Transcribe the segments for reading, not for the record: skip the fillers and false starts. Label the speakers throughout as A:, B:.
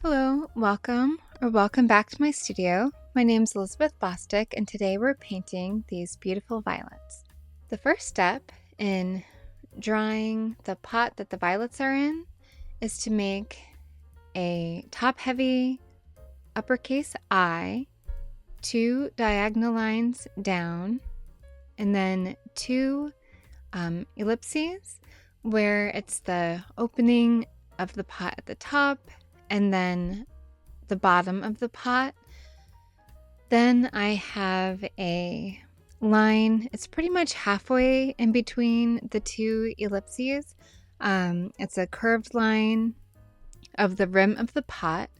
A: Hello, welcome back to my studio. My name is Elizabeth Bostick, and today we're painting these beautiful violets. The first step in drawing the pot that the violets are in is to make a top-heavy uppercase I, 2 diagonal lines down, and then 2 ellipses where it's the opening of the pot at the top and then the bottom of the pot. Then I have a line, it's pretty much halfway in between the 2 ellipses. It's a curved line of the rim of the pot,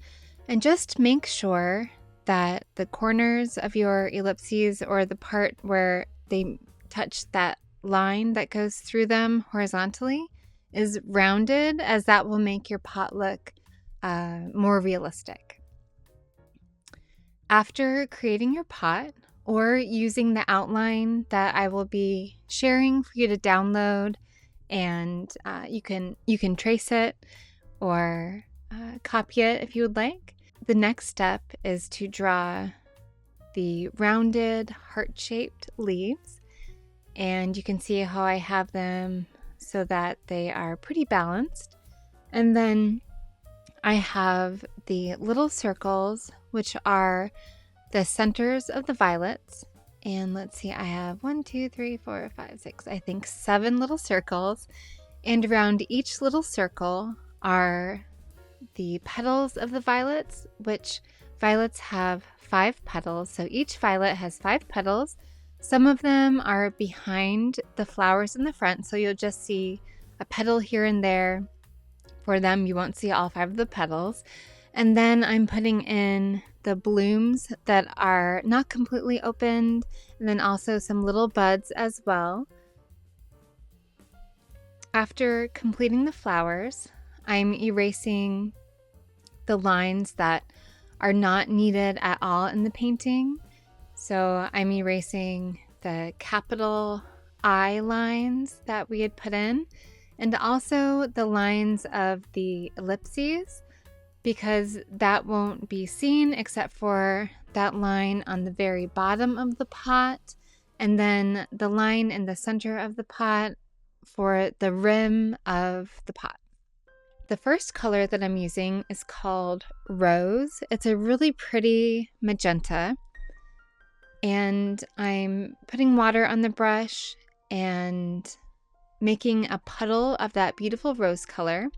A: and just make sure that the corners of your ellipses, or the part where they touch that line that goes through them horizontally, is rounded, as that will make your pot look more realistic. After creating your pot, or using the outline that I will be sharing for you to download, and you can trace it or copy it if you would like. The next step is to draw the rounded heart-shaped leaves, and you can see how I have them so that they are pretty balanced. And then I have the little circles, which are the centers of the violets. And let's see, I have 1, 2, 3, 4, 5, 6, I think 7 little circles. And around each little circle are the petals of the violets, which violets have 5 petals. So each violet has 5 petals. Some of them are behind the flowers in the front, so you'll just see a petal here and there. For them, you won't see all 5 of the petals. And then I'm putting in the blooms that are not completely opened, and then also some little buds as well. After completing the flowers, I'm erasing the lines that are not needed at all in the painting. So I'm erasing the capital I lines that we had put in, and also the lines of the ellipses, because that won't be seen except for that line on the very bottom of the pot, and then the line in the center of the pot for the rim of the pot. The first color that I'm using is called Rose. It's a really pretty magenta, and I'm putting water on the brush and making a puddle of that beautiful rose color.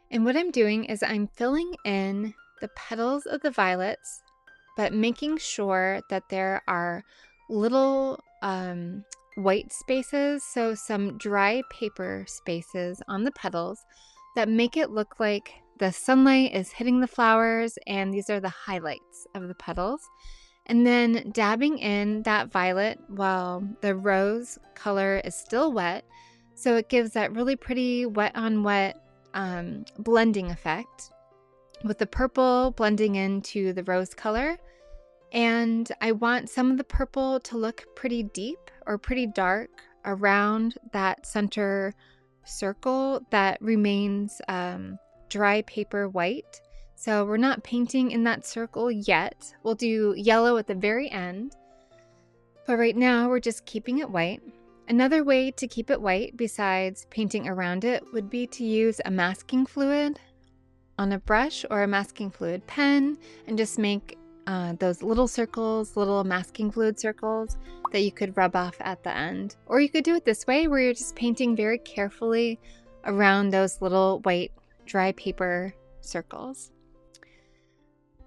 A: And what I'm doing is I'm filling in the petals of the violets, but making sure that there are little white spaces, so some dry paper spaces on the petals that make it look like the sunlight is hitting the flowers, and these are the highlights of the petals. And then dabbing in that violet while the rose color is still wet, so it gives that really pretty wet on wet blending effect, with the purple blending into the rose color. And I want some of the purple to look pretty deep or pretty dark around that center circle that remains dry paper white. So we're not painting in that circle yet. We'll do yellow at the very end, but right now we're just keeping it white. Another way to keep it white besides painting around it would be to use a masking fluid on a brush or a masking fluid pen, and just make those little circles, little masking fluid circles that you could rub off at the end. Or you could do it this way, where you're just painting very carefully around those little white dry paper circles.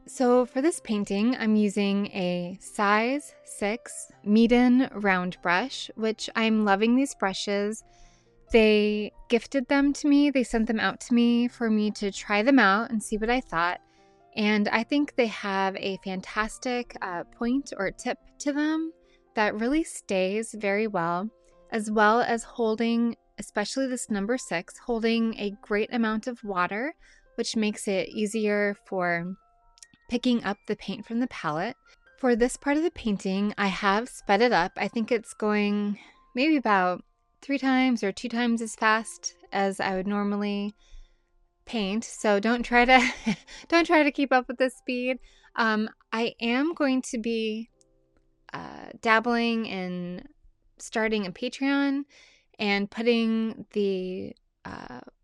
A: So for this painting, I'm using a size 6 MEEDEN round brush, which I'm loving these brushes. They gifted them to me. They sent them out to me for me to try them out and see what I thought. And I think they have a fantastic point or tip to them that really stays very well as holding, especially this number 6, holding a great amount of water, which makes it easier for picking up the paint from the palette. For this part of the painting, I have sped it up. I think it's going maybe about 3 times or 2 times as fast as I would normally paint, so don't try to don't try to keep up with the speed. I am going to be dabbling in starting a Patreon and putting the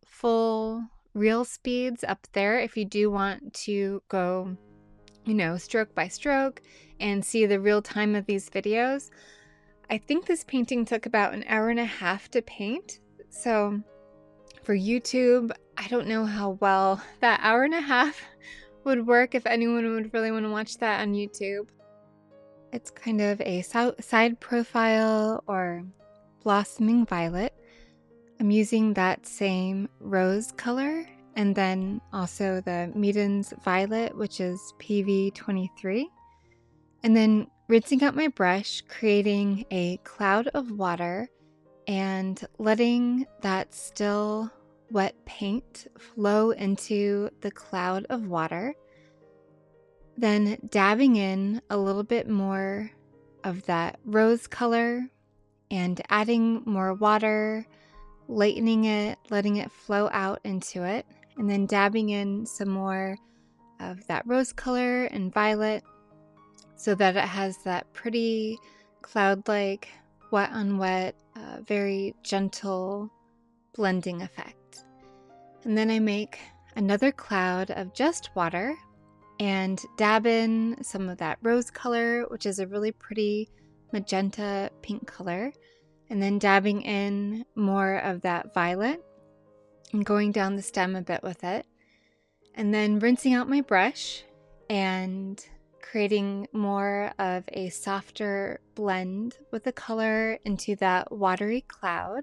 A: full reel speeds up there if you do want to go, you know, stroke by stroke and see the real time of these videos. I think this painting took about an hour and a half to paint. So for YouTube, I don't know how well that hour and a half would work if anyone would really want to watch that on YouTube. It's kind of a side profile or blossoming violet. I'm using that same rose color and then also the MEEDEN's violet, which is PV23. And then rinsing out my brush, creating a cloud of water and letting that still wet paint flow into the cloud of water. Then dabbing in a little bit more of that rose color and adding more water, lightening it, letting it flow out into it, and then dabbing in some more of that rose color and violet so that it has that pretty cloud-like, wet on wet, very gentle blending effect. And then I make another cloud of just water and dab in some of that rose color, which is a really pretty magenta pink color, and then dabbing in more of that violet and going down the stem a bit with it, and then rinsing out my brush and creating more of a softer blend with the color into that watery cloud.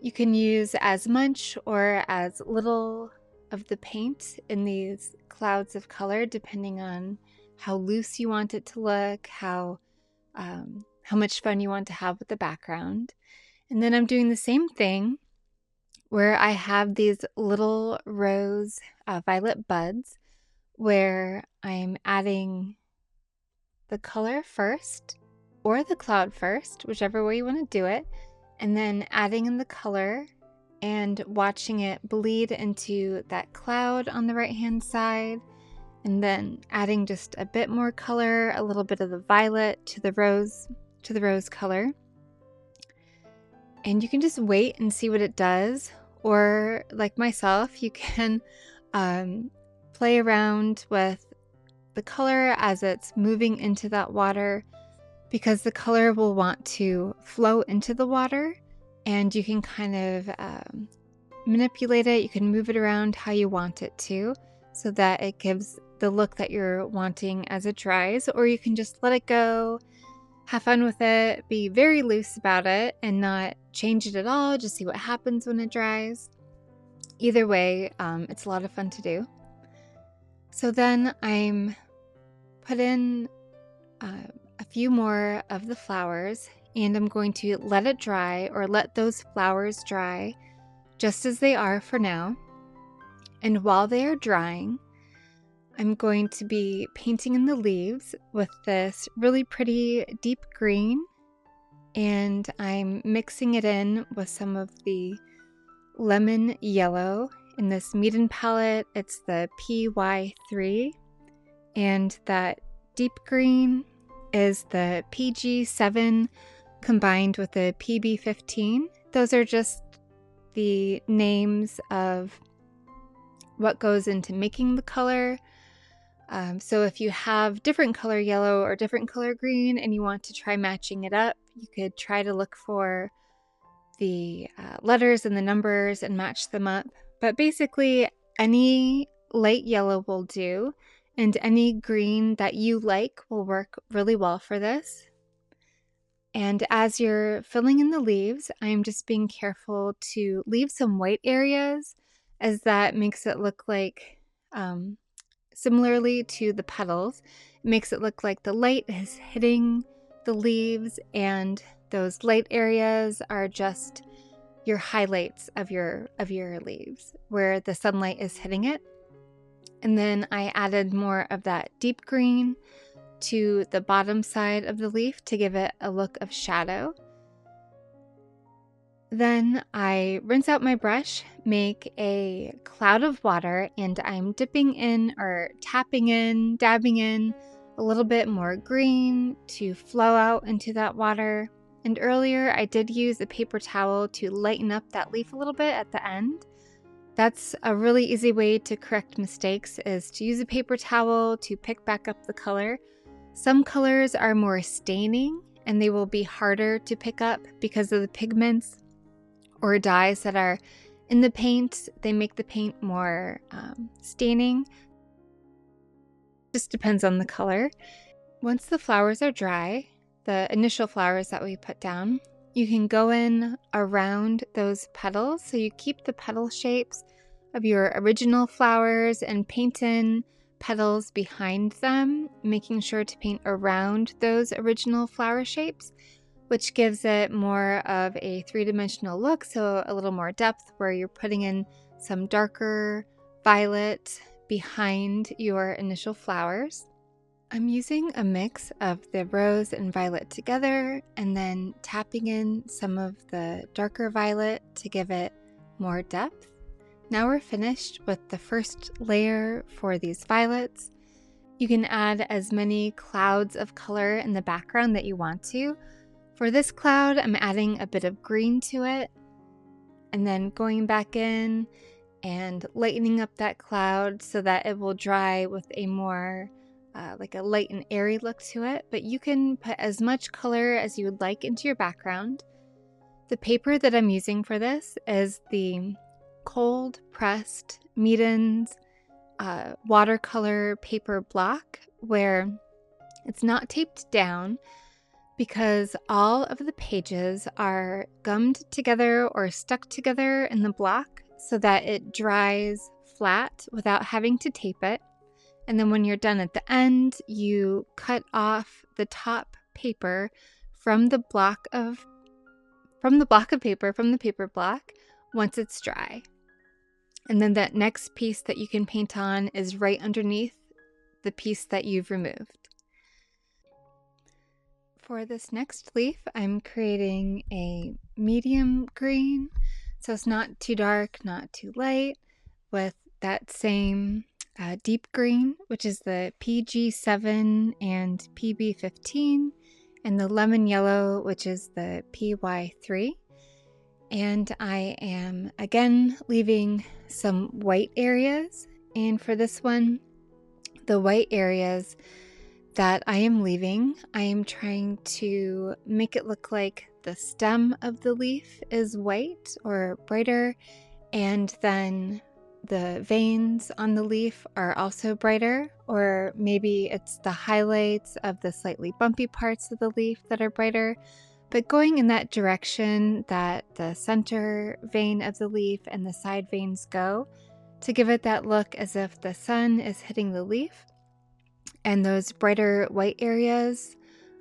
A: You can use as much or as little of the paint in these clouds of color depending on how loose you want it to look, how much fun you want to have with the background. And then I'm doing the same thing where I have these little rose violet buds where I'm adding the color first or the cloud first, whichever way you want to do it, and then adding in the color and watching it bleed into that cloud on the right hand side, and then adding just a bit more color, a little bit of the violet to the rose color. And you can just wait and see what it does, or like myself, you can play around with the color as it's moving into that water, because the color will want to flow into the water, and you can kind of manipulate it. You can move it around how you want it to, so that it gives the look that you're wanting as it dries, or you can just let it go, have fun with it, be very loose about it, and not change it at all, just see what happens when it dries. Either way, it's a lot of fun to do. So then I'm put in a few more of the flowers, and I'm going to let it dry, or let those flowers dry just as they are for now. And while they are drying, I'm going to be painting in the leaves with this really pretty deep green, and I'm mixing it in with some of the lemon yellow in this MEEDEN palette. It's the PY3, and that deep green is the PG7 combined with the PB15. Those are just the names of what goes into making the color. So if you have different color yellow or different color green and you want to try matching it up, you could try to look for the letters and the numbers and match them up. But basically, any light yellow will do, and any green that you like will work really well for this. And as you're filling in the leaves, I'm just being careful to leave some white areas, as that makes it look like, similarly to the petals, it makes it look like the light is hitting the leaves, and those light areas are just your highlights of your leaves where the sunlight is hitting it. And then I added more of that deep green to the bottom side of the leaf to give it a look of shadow. Then I rinse out my brush, make a cloud of water, and I'm dipping in or tapping in, dabbing in a little bit more green to flow out into that water. And earlier I did use a paper towel to lighten up that leaf a little bit at the end. That's a really easy way to correct mistakes, is to use a paper towel to pick back up the color. Some colors are more staining and they will be harder to pick up because of the pigments or dyes that are in the paint. They make the paint more staining. Just depends on the color. Once the flowers are dry, the initial flowers that we put down, you can go in around those petals. So you keep the petal shapes of your original flowers and paint in petals behind them, making sure to paint around those original flower shapes, which gives it more of a three-dimensional look, so a little more depth where you're putting in some darker violet behind your initial flowers. I'm using a mix of the rose and violet together and then tapping in some of the darker violet to give it more depth. Now we're finished with the first layer for these violets. You can add as many clouds of color in the background that you want to. For this cloud, I'm adding a bit of green to it and then going back in and lightening up that cloud so that it will dry with a more like a light and airy look to it. But you can put as much color as you would like into your background. The paper that I'm using for this is the cold pressed MEEDEN's watercolor paper block, where it's not taped down because all of the pages are gummed together or stuck together in the block so that it dries flat without having to tape it. And then when you're done at the end, you cut off the top paper from the paper block once it's dry. And then that next piece that you can paint on is right underneath the piece that you've removed. For this next leaf, I'm creating a medium green, so it's not too dark, not too light, with that same deep green, which is the PG7 and PB15, and the lemon yellow, which is the PY3. And I am again leaving some white areas. And for this one, the white areas that I am leaving, I am trying to make it look like the stem of the leaf is white or brighter, and then the veins on the leaf are also brighter, or maybe it's the highlights of the slightly bumpy parts of the leaf that are brighter. But going in that direction that the center vein of the leaf and the side veins go, to give it that look as if the sun is hitting the leaf, and those brighter white areas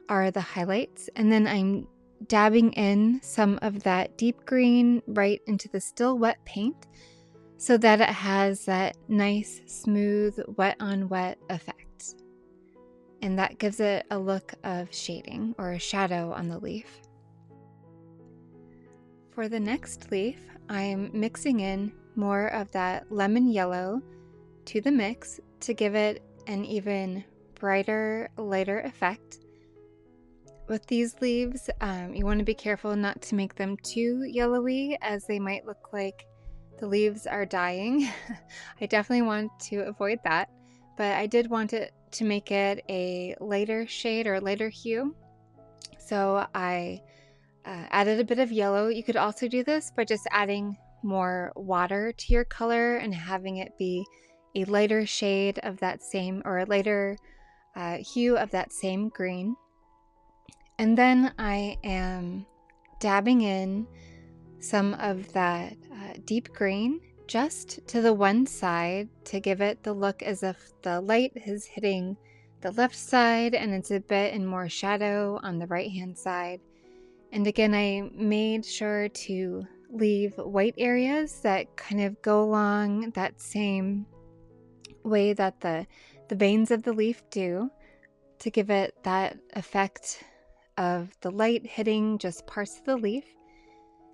A: are the highlights. And then I'm dabbing in some of that deep green right into the still wet paint so that it has that nice, smooth, wet on wet effect. And that gives it a look of shading or a shadow on the leaf. For the next leaf, I'm mixing in more of that lemon yellow to the mix to give it an even brighter, lighter effect. With these leaves, you want to be careful not to make them too yellowy, as they might look like the leaves are dying. I definitely want to avoid that, but I did want it to make it a lighter shade or lighter hue. So I added a bit of yellow. You could also do this by just adding more water to your color and having it be a lighter shade of that same, or a lighter hue of that same green. And then I am dabbing in some of that deep green just to the one side to give it the look as if the light is hitting the left side and it's a bit in more shadow on the right hand side. And again, I made sure to leave white areas that kind of go along that same way that the veins of the leaf do, to give it that effect of the light hitting just parts of the leaf.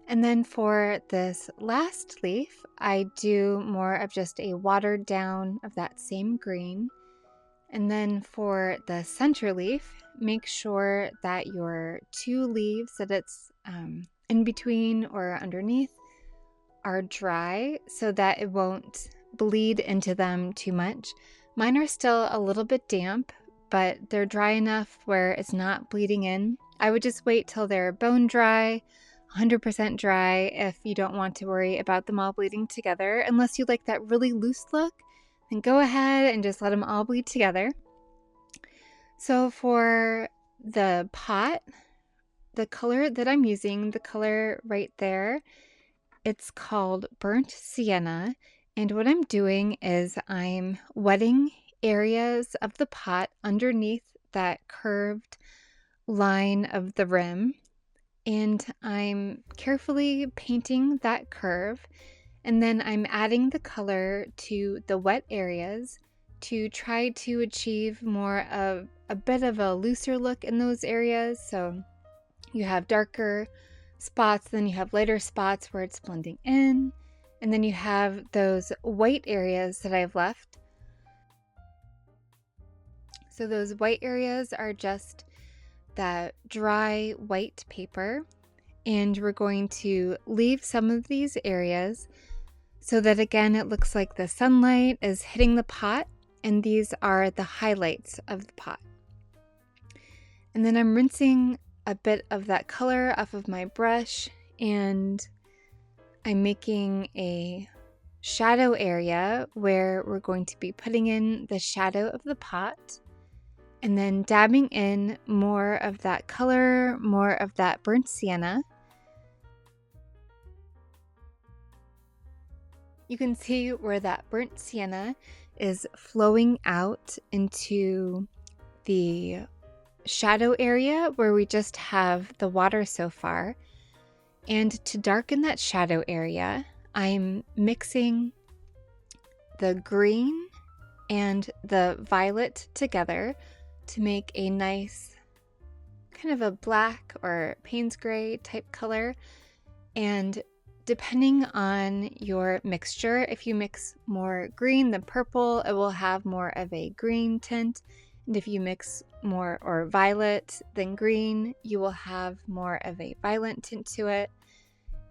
A: And then for this last leaf, I do more of just a watered down of that same green. And then for the center leaf, make sure that your two leaves that it's in between or underneath are dry so that it won't bleed into them too much. Mine are still a little bit damp, but they're dry enough where it's not bleeding in. I would just wait till they're bone dry, 100% dry if you don't want to worry about them all bleeding together. Unless you like that really loose look, then go ahead and just let them all bleed together. So for the pot, the color that I'm using, the color right there, it's called Burnt Sienna. And what I'm doing is I'm wetting areas of the pot underneath that curved line of the rim. And I'm carefully painting that curve. And then I'm adding the color to the wet areas to try to achieve more of a bit of a looser look in those areas. So you have darker spots, then you have lighter spots where it's blending in, and then you have those white areas that I've left. So those white areas are just that dry white paper, and we're going to leave some of these areas so that again it looks like the sunlight is hitting the pot, and these are the highlights of the pot. And then I'm rinsing a bit of that color off of my brush, and I'm making a shadow area where we're going to be putting in the shadow of the pot, and then dabbing in more of that color, more of that burnt sienna. You can see where that burnt sienna is flowing out into the shadow area where we just have the water so far. And to darken that shadow area, I'm mixing the green and the violet together to make a nice kind of a black or Payne's gray type color. And depending on your mixture, if you mix more green than purple, it will have more of a green tint. And if you mix more or violet than green, you will have more of a violet tint to it.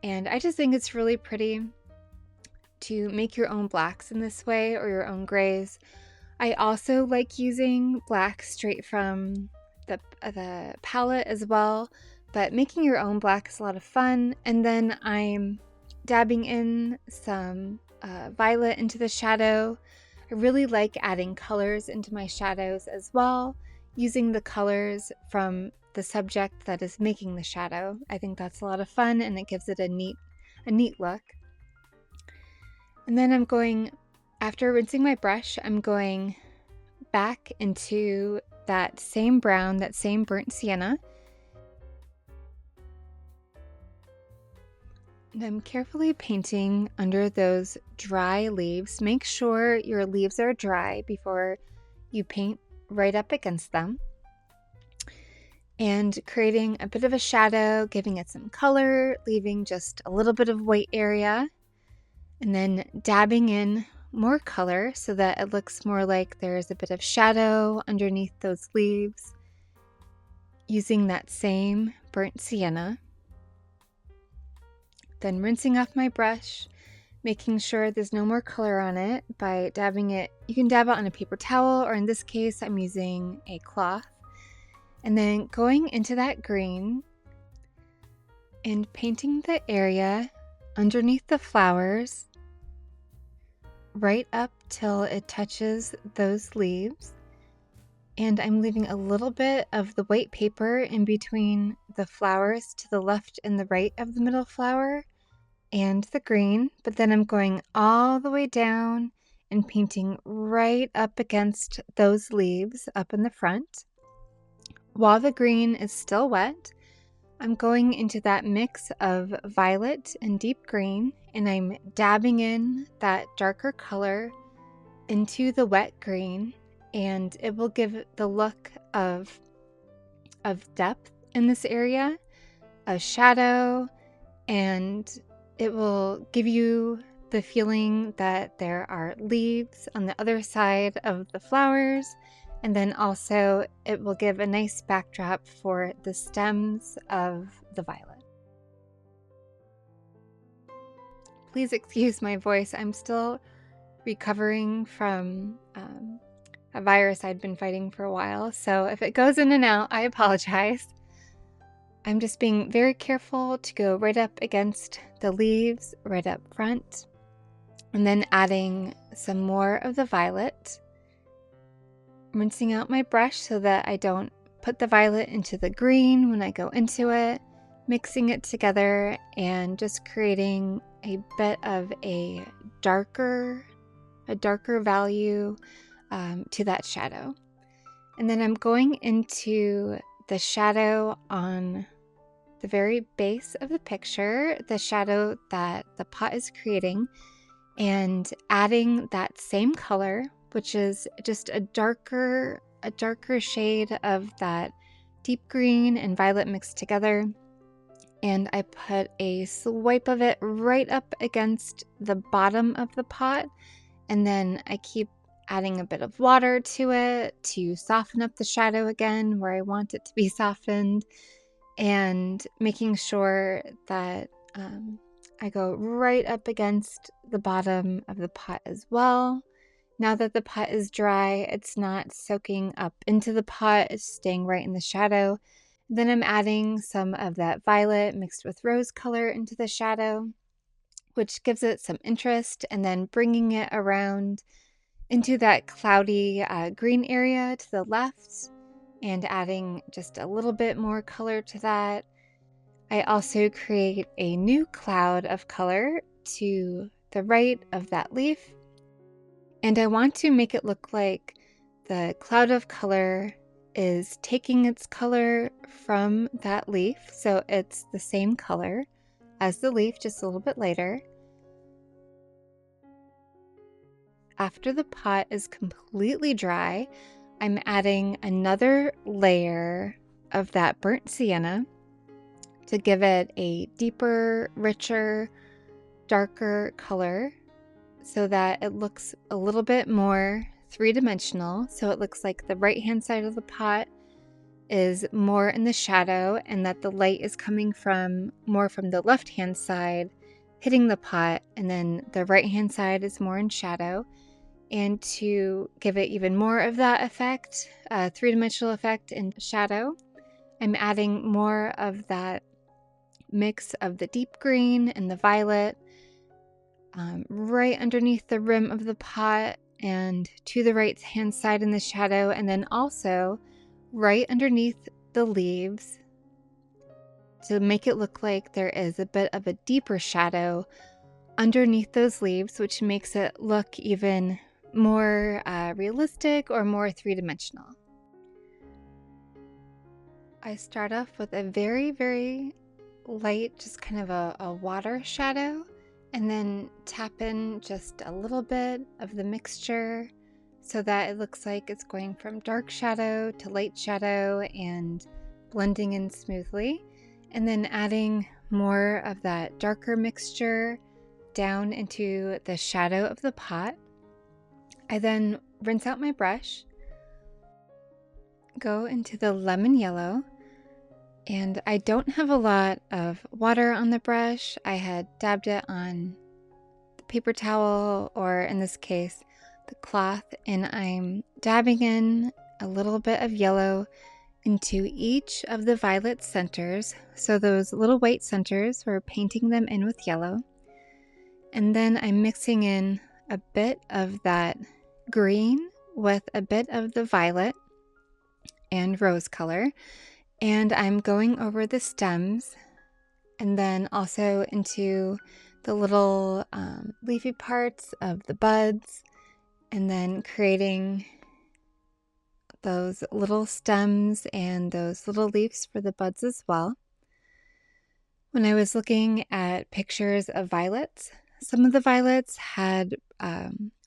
A: And I just think it's really pretty to make your own blacks in this way, or your own grays. I also like using black straight from the palette as well, but making your own black is a lot of fun. And then I'm dabbing in some violet into the shadow. I really like adding colors into my shadows as well, using the colors from the subject that is making the shadow. I think that's a lot of fun, and it gives it a neat look. And then I'm going, after rinsing my brush, I'm going back into that same brown, that same burnt sienna. And I'm carefully painting under those dry leaves. Make sure your leaves are dry before you paint right up against them. And creating a bit of a shadow, giving it some color, leaving just a little bit of white area. And then dabbing in more color so that it looks more like there's a bit of shadow underneath those leaves, using that same burnt sienna. Then rinsing off my brush, making sure there's no more color on it by dabbing it. You can dab it on a paper towel, or in this case I'm using a cloth. And then going into that green and painting the area underneath the flowers right up till it touches those leaves. And I'm leaving a little bit of the white paper in between the flowers to the left and the right of the middle flower and the green, but then I'm going all the way down and painting right up against those leaves up in the front. While the green is still wet, I'm going into that mix of violet and deep green, and I'm dabbing in that darker color into the wet green, and it will give the look of depth in this area, a shadow, and it will give you the feeling that there are leaves on the other side of the flowers, and then also it will give a nice backdrop for the stems of the violet. Please excuse my voice. I'm still recovering from a virus I'd been fighting for a while, so if it goes in and out, I apologize. I'm just being very careful to go right up against the leaves, right up front, and then adding some more of the violet, rinsing out my brush so that I don't put the violet into the green when I go into it, mixing it together and just creating a bit of a darker value to that shadow. And then I'm going into the shadow on the very base of the picture, the shadow that the pot is creating, and adding that same color, which is just a darker shade of that deep green and violet mixed together. And I put a swipe of it right up against the bottom of the pot, and then I keep adding a bit of water to it to soften up the shadow again where I want it to be softened, and making sure that I go right up against the bottom of the pot as well. Now that the pot is dry, it's not soaking up into the pot, it's staying right in the shadow. Then I'm adding some of that violet mixed with rose color into the shadow, which gives it some interest, and then bringing it around into that cloudy green area to the left and adding just a little bit more color to that. I also create a new cloud of color to the right of that leaf, and I want to make it look like the cloud of color is taking its color from that leaf, so it's the same color as the leaf, just a little bit lighter. After the pot is completely dry, I'm adding another layer of that burnt sienna to give it a deeper, richer, darker color so that it looks a little bit more three-dimensional. So it looks like the right-hand side of the pot is more in the shadow and that the light is coming more from the left-hand side, hitting the pot, and then the right-hand side is more in shadow. And to give it even more of that effect, three-dimensional effect in shadow, I'm adding more of that mix of the deep green and the violet right underneath the rim of the pot and to the right-hand side in the shadow, and then also right underneath the leaves to make it look like there is a bit of a deeper shadow underneath those leaves, which makes it look even more realistic or more three-dimensional. I start off with a very, very light, just kind of a water shadow, and then tap in just a little bit of the mixture so that it looks like it's going from dark shadow to light shadow and blending in smoothly, and then adding more of that darker mixture down into the shadow of the pot. I then rinse out my brush, go into the lemon yellow, and I don't have a lot of water on the brush. I had dabbed it on the paper towel, or in this case, the cloth, and I'm dabbing in a little bit of yellow into each of the violet centers. So those little white centers, we're painting them in with yellow. And then I'm mixing in a bit of that green with a bit of the violet and rose color, and I'm going over the stems and then also into the little leafy parts of the buds, and then creating those little stems and those little leaves for the buds as well. When I was looking at pictures of violets, some of the violets had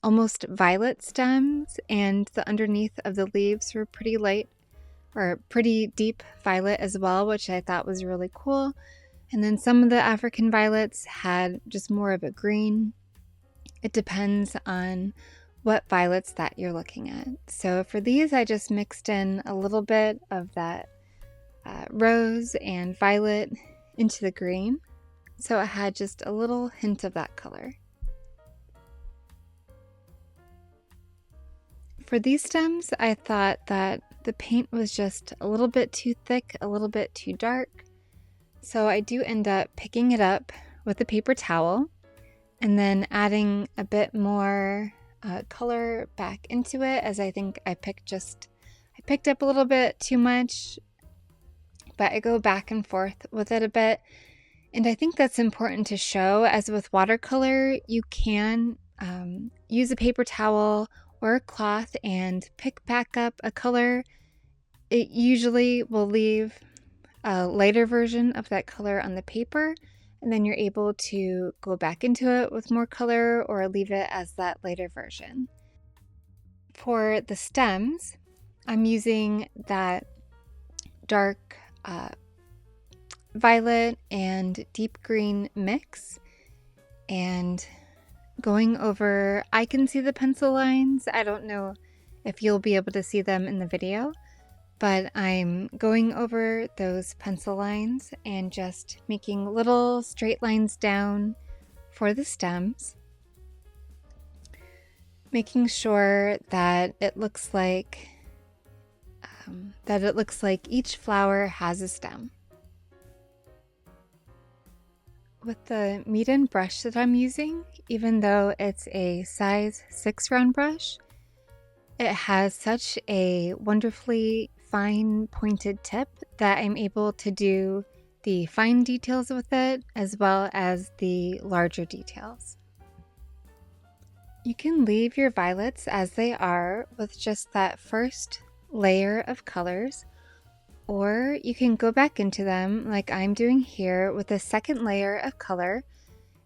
A: almost violet stems, and the underneath of the leaves were pretty light or pretty deep violet as well, which I thought was really cool. And then some of the African violets had just more of a green. It depends on what violets that you're looking at. So for these, I just mixed in a little bit of that rose and violet into the green. So it had just a little hint of that color. For these stems, I thought that the paint was just a little bit too thick, a little bit too dark. So I do end up picking it up with a paper towel and then adding a bit more color back into it, as I think I picked up a little bit too much, but I go back and forth with it a bit. And I think that's important to show, as with watercolor, you can use a paper towel or a cloth and pick back up a color. It usually will leave a lighter version of that color on the paper, and then you're able to go back into it with more color or leave it as that lighter version. For the stems, I'm using that dark violet and deep green mix and going over, I can see the pencil lines. I don't know if you'll be able to see them in the video, but I'm going over those pencil lines and just making little straight lines down for the stems, making sure that it looks like each flower has a stem. With the MEEDEN brush that I'm using, even though it's a size 6 round brush, it has such a wonderfully fine pointed tip that I'm able to do the fine details with it as well as the larger details. You can leave your violets as they are with just that first layer of colors, or you can go back into them like I'm doing here with a second layer of color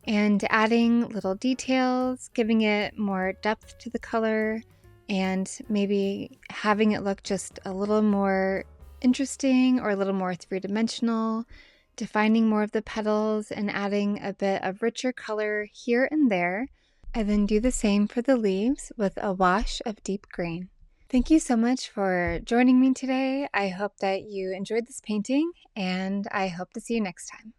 A: and adding little details, giving it more depth to the color, and maybe having it look just a little more interesting or a little more three-dimensional, defining more of the petals and adding a bit of richer color here and there. I then do the same for the leaves with a wash of deep green. Thank you so much for joining me today. I hope that you enjoyed this painting, and I hope to see you next time.